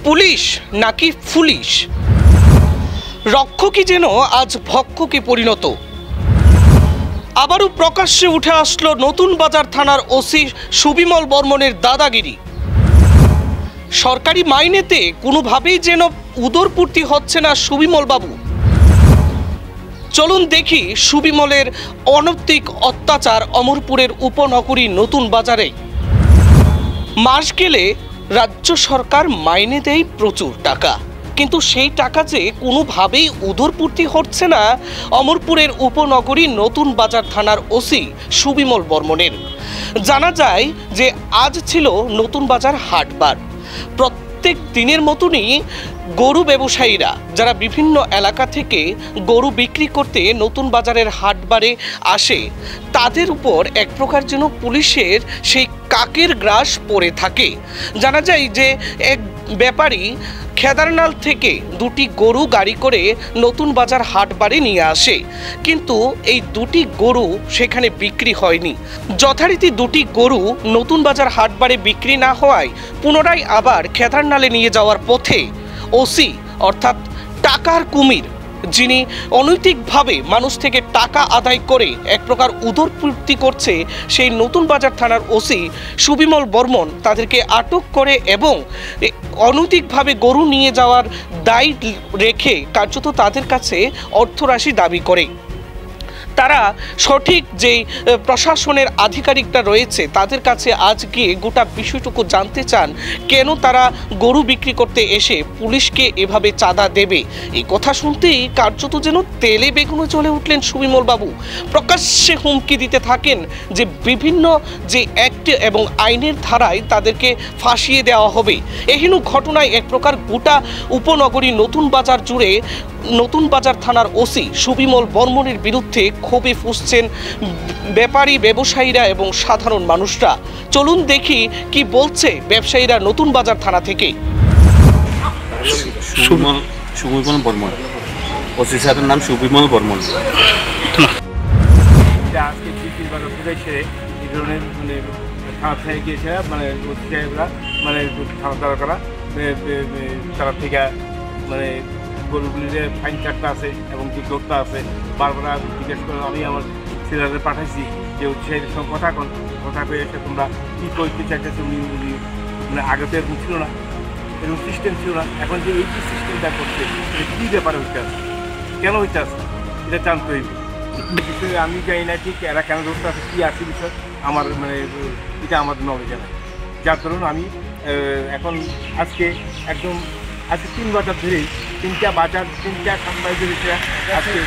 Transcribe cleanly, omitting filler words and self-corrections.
Police নাকি police, রক্ষকই যেন আজ ভক্ষকে পরিণত। আবারও প্রকাশ্যে উঠে আসলো নতুন বাজার থানার ওসি সুবিমল বর্মনের দাদাগিরি। সরকারি মাইনেতে কোনোভাবেই যেন উদরপূর্তি হচ্ছে না সুবিমল বাবু। চলুন দেখি সুবিমলের অনৈতিক অত্যাচার অমরপুরের উপনগরী নতুন বাজারে। মাস গেলে রাজ্য সরকার মাইনে দেয় প্রচুর টাকা, কিন্তু সেই টাকা যে কোনোভাবেই উদরপূর্তি হচ্ছে না অমরপুরের উপনগরী নতুন বাজার থানার ওসি সুবিমল বর্মনের। জানা যায় যে আজ ছিল নতুন বাজার হাটবার। প্রত্যেক দিনের মতনই গরু ব্যবসায়ীরা যারা বিভিন্ন এলাকা থেকে গরু বিক্রি করতে নতুন বাজারের হাটবারে আসে, তাদের উপর এক প্রকার যেন পুলিশের সেই কাকের গ্রাস পড়ে থাকে। জানা যায় যে এক ব্যাপারী খেদারনাল থেকে দুটি গরু গাড়ি করে নতুন বাজার হাটবারে নিয়ে আসে, কিন্তু এই দুটি গরু সেখানে বিক্রি হয়নি। যথারীতি দুটি গরু নতুন বাজার হাটবারে বিক্রি না হওয়ায় পুনরায় আবার খেদারনালে নিয়ে যাওয়ার পথে ওসি অর্থাৎ টাকার কুমির, যিনি অনৈতিকভাবে মানুষ থেকে টাকা আদায় করে এক প্রকার উদরপূর্তি করছে, সেই নতুন বাজার থানার ওসি সুবিমল বর্মন তাদেরকে আটক করে এবং অনৈতিকভাবে গরু নিয়ে যাওয়ার দায় রেখে কার্যত তাদের কাছে অর্থরাশি দাবি করে। তারা সঠিক যেই প্রশাসনের আধিকারিকরা রয়েছে তাদের কাছে আজ গিয়ে গোটা বিষয়টুকু জানতে চান, কেন তারা গরু বিক্রি করতে এসে পুলিশকে এভাবে চাঁদা দেবে। এই কথা শুনতেই কার্যত যেন তেলে বেগুনে জ্বলে উঠলেন সুবিমল বাবু। প্রকাশ্যে হুমকি দিতে থাকেন যে বিভিন্ন যে অ্যাক্ট এবং আইনের ধারায় তাদেরকে ফাঁসিয়ে দেওয়া হবে। এহেন ঘটনায় এক প্রকার গোটা উপনগরী নতুন বাজার জুড়ে নতুন বাজার থানার ওসি সুবিমল বর্মনের বিরুদ্ধে ক্ষোভে ফুঁসছেন ব্যাপারী, ব্যবসায়ীরা এবং সাধারণ মানুষরা। চলুন দেখি কি বলছে ব্যবসায়ীরা নতুন বাজার থানা থেকে। সুবিমল বর্মন, ওসি স্যারের নাম সুবিমল বর্মন। আজকে এই ধরনের থানা থেকে গিয়েছে, মানে ওসি সাহেবরা মানে থানা তারা করা তারা থেকে মানে গরুগুলির ফাইন কাটটা আছে এবং যে দৌড়টা আছে। বারবার জিজ্ঞেস করে আমি আমার ছেলেদের পাঠাইছি যে উৎসাহের সঙ্গে কথা কয়ে এসে তোমরা কী করতে চাইতেছো। উনি মানে আগে তো এরকম ছিল না, এরকম সিস্টেম ছিল না। এখন যে এই যে সিস্টেমটা করছে কী ব্যাপারে হইতে আছে, কেন হইতে আছে, এটা জানতে হইবে। আমি জানি না ঠিক এরা কেন ধরতে আছে, কী আছে বিষয় আমার মানে এটা আমাদের নলেজে নাই। যার ধরুন আমি এখন আজকে 3 বছর ধরেই 3টা বাজার 3টা সাপ্তাহিক আজকে